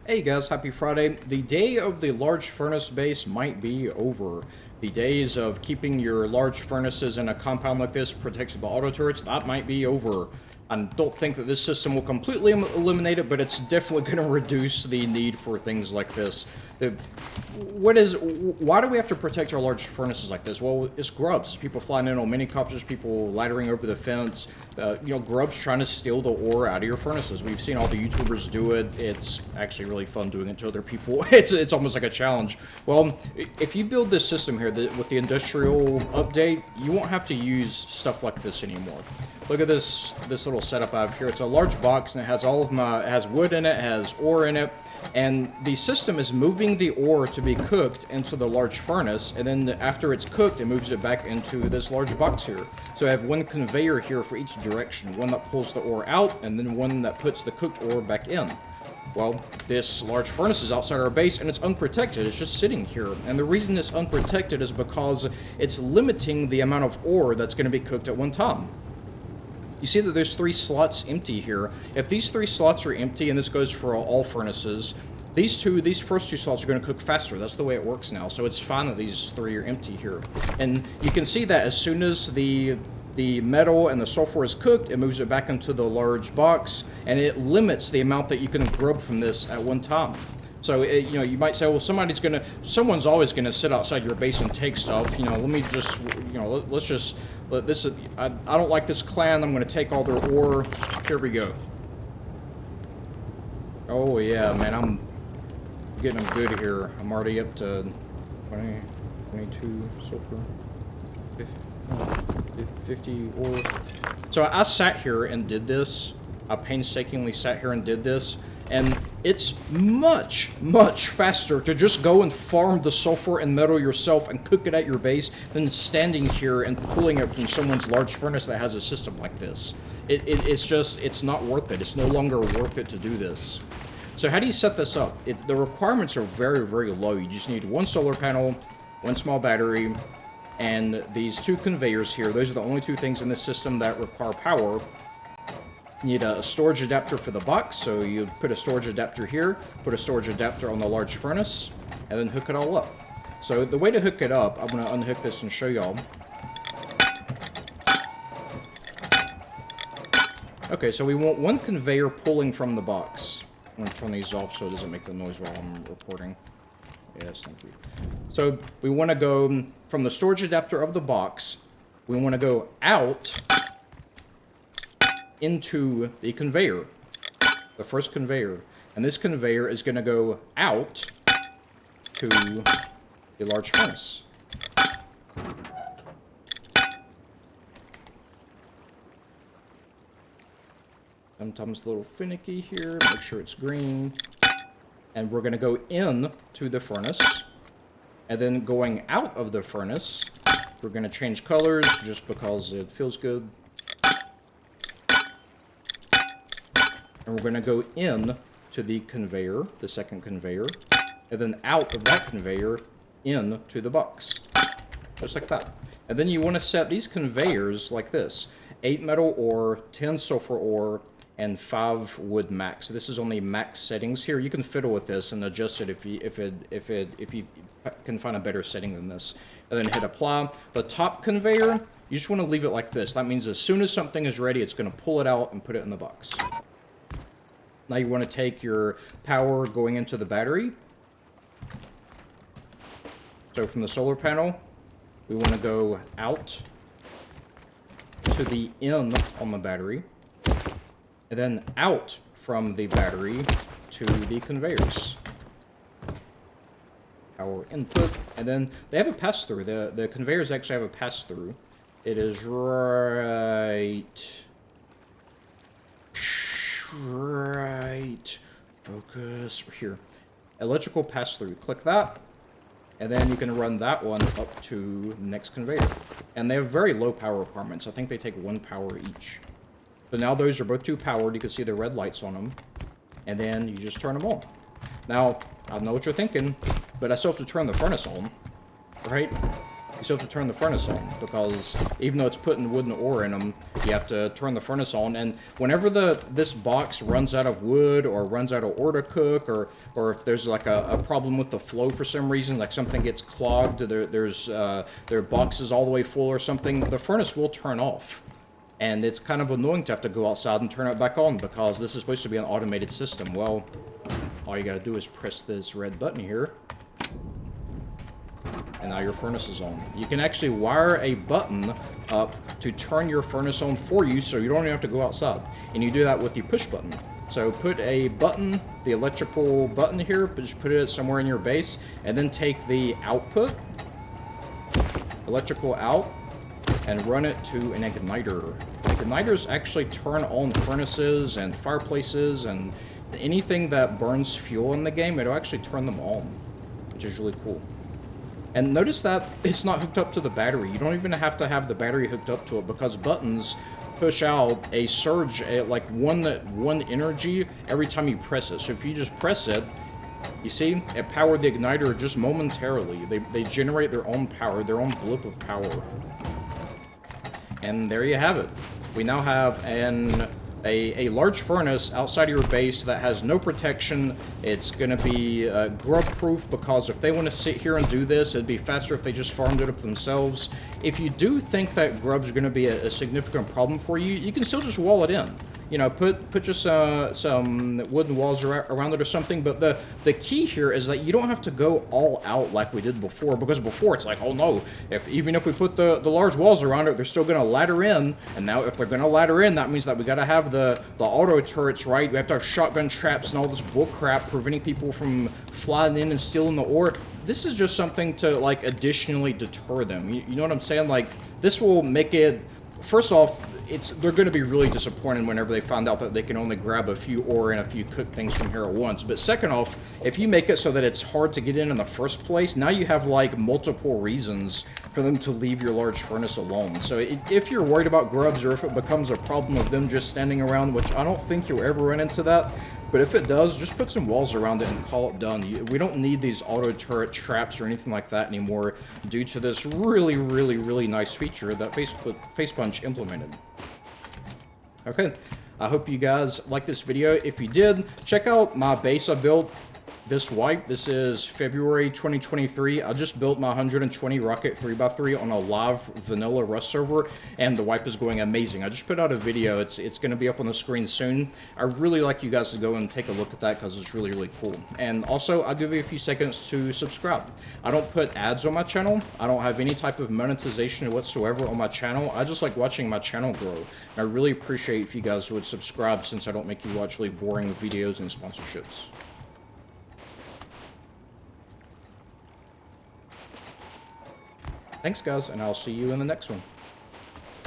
Hey guys, happy Friday. The day of the large furnace base might be over. The days of keeping your large furnaces in a compound like this protected by auto turrets, that might be over. I don't think that this system will completely eliminate it, but it's definitely going to reduce the need for things like this. Why do we have to protect our large furnaces like this? Well, it's grubs. It's people flying in on minicopters, people laddering over the fence. Grubs trying to steal the ore out of your furnaces. We've seen all the YouTubers do it. It's actually really fun doing it to other people. It's almost like a challenge. Well, if you build this system here with the industrial update, you won't have to use stuff like this anymore. Look at this little setup I have here. It's a large box and it has it has wood in it, it has ore in it. And the system is moving the ore to be cooked into the large furnace, and then after it's cooked, it moves it back into this large box here. So I have one conveyor here for each direction, one that pulls the ore out, and then one that puts the cooked ore back in. Well, this large furnace is outside our base, and it's unprotected. It's just sitting here. And the reason it's unprotected is because it's limiting the amount of ore that's going to be cooked at one time. You see that there's 3 slots empty here. If these 3 slots are empty, and this goes for all furnaces, these first two slots are going to cook faster. That's the way it works now. So it's fine that these 3 are empty here. And you can see that as soon as the metal and the sulfur is cooked, it moves it back into the large box, and it limits the amount that you can grub from this at one time. So, you might say, well, someone's always gonna sit outside your base and take stuff. Let me just, let this, I don't like this clan, I'm gonna take all their ore. Here we go. Oh yeah, man, I'm getting them good here. I'm already up to 20, 22 sulfur, 50 ore. So I sat here and did this. I painstakingly sat here and did this. And it's much, much faster to just go and farm the sulfur and metal yourself and cook it at your base than standing here and pulling it from someone's large furnace that has a system like this. It's not worth it. It's no longer worth it to do this. So how do you set this up? The requirements are very, very low. You just need 1 solar panel, 1 small battery, and these 2 conveyors here. Those are the only 2 things in this system that require power. You need a storage adapter for the box, so you put a storage adapter here, put a storage adapter on the large furnace, and then hook it all up. So the way to hook it up, I'm going to unhook this and show y'all. Okay, so we want 1 conveyor pulling from the box. I'm going to turn these off so it doesn't make the noise while I'm recording. Yes, thank you. So we want to go from the storage adapter of the box, we want to go out into the conveyor, the first conveyor. And this conveyor is going to go out to the large furnace. Sometimes a little finicky here, make sure it's green. And we're going to go in to the furnace. And then going out of the furnace, we're going to change colors just because it feels good. And we're going to go in to the conveyor, the second conveyor, and then out of that conveyor in to the box. Just like that. And then you want to set these conveyors like this. 8 metal ore, 10 sulfur ore, and 5 wood max. So this is only max settings here. You can fiddle with this and adjust it if you can find a better setting than this. And then hit apply. The top conveyor, you just want to leave it like this. That means as soon as something is ready, it's going to pull it out and put it in the box. Now you want to take your power going into the battery. So from the solar panel, we want to go out to the in on the battery, and then out from the battery to the conveyors. Power input, and then they have a pass-through. The conveyors actually have a pass-through. It is right... focus here, electrical pass-through. Click that, and then you can run that one up to the next conveyor. And they have very low power requirements. I think they take 1 power each. So now those are both 2 powered. You can see the red lights on them, and then you just turn them on. Now I know what you're thinking, but I still have to turn the furnace on, right? you still have to turn the furnace on, because even though it's putting wooden ore in them, you have to turn the furnace on. And whenever this box runs out of wood or runs out of ore to cook, or if there's like a problem with the flow for some reason, like something gets clogged, their box is all the way full or something, the furnace will turn off. And it's kind of annoying to have to go outside and turn it back on, because this is supposed to be an automated system. Well, all you gotta do is press this red button here, and now your furnace is on. You can actually wire a button up to turn your furnace on for you, so you don't even have to go outside. And you do that with the push button. So put a button, the electrical button here, but just put it somewhere in your base, and then take the output, electrical out, and run it to an igniter. Igniters actually turn on furnaces and fireplaces and anything that burns fuel in the game. It'll actually turn them on, which is really cool. And notice that it's not hooked up to the battery. You don't even have to have the battery hooked up to it, because buttons push out a surge, like one energy every time you press it. So if you just press it, you see, it powered the igniter just momentarily. They generate their own power, their own blip of power. And there you have it. We now have a large furnace outside of your base that has no protection. It's going to be grub-proof, because if they want to sit here and do this, it'd be faster if they just farmed it up themselves. If you do think that grubs are going to be a significant problem for you, you can still just wall it in. You know, put just some wooden walls around it or something. But the key here is that you don't have to go all out like we did before, because before it's like, oh no, even if we put the large walls around it, they're still going to ladder in. And now if they're going to ladder in, that means that we got to have the auto turrets, right? We have to have shotgun traps and all this bull crap preventing people from flying in and stealing the ore. This is just something to, like, additionally deter them. You know what I'm saying? Like, this will make it, first off, they're going to be really disappointed whenever they find out that they can only grab a few ore and a few cooked things from here at once. But second off, if you make it so that it's hard to get in the first place, now you have, like, multiple reasons for them to leave your large furnace alone. So if you're worried about grubs, or if it becomes a problem of them just standing around, which I don't think you'll ever run into that, but if it does, just put some walls around it and call it done. We don't need these auto turret traps or anything like that anymore, due to this really, really, really nice feature that Facepunch implemented. Okay, I hope you guys liked this video. If you did, check out my base I built. This wipe, this is February 2023. I just built my 120 rocket 3x3 on a live vanilla Rust server, and the wipe is going amazing. I just put out a video. It's going to be up on the screen soon. I really like you guys to go and take a look at that, because it's really, really cool. And also, I'll give you a few seconds to subscribe. I don't put ads on my channel. I don't have any type of monetization whatsoever on my channel. I just like watching my channel grow. And I really appreciate if you guys would subscribe, since I don't make you watch really boring videos and sponsorships. Thanks, guys, and I'll see you in the next one.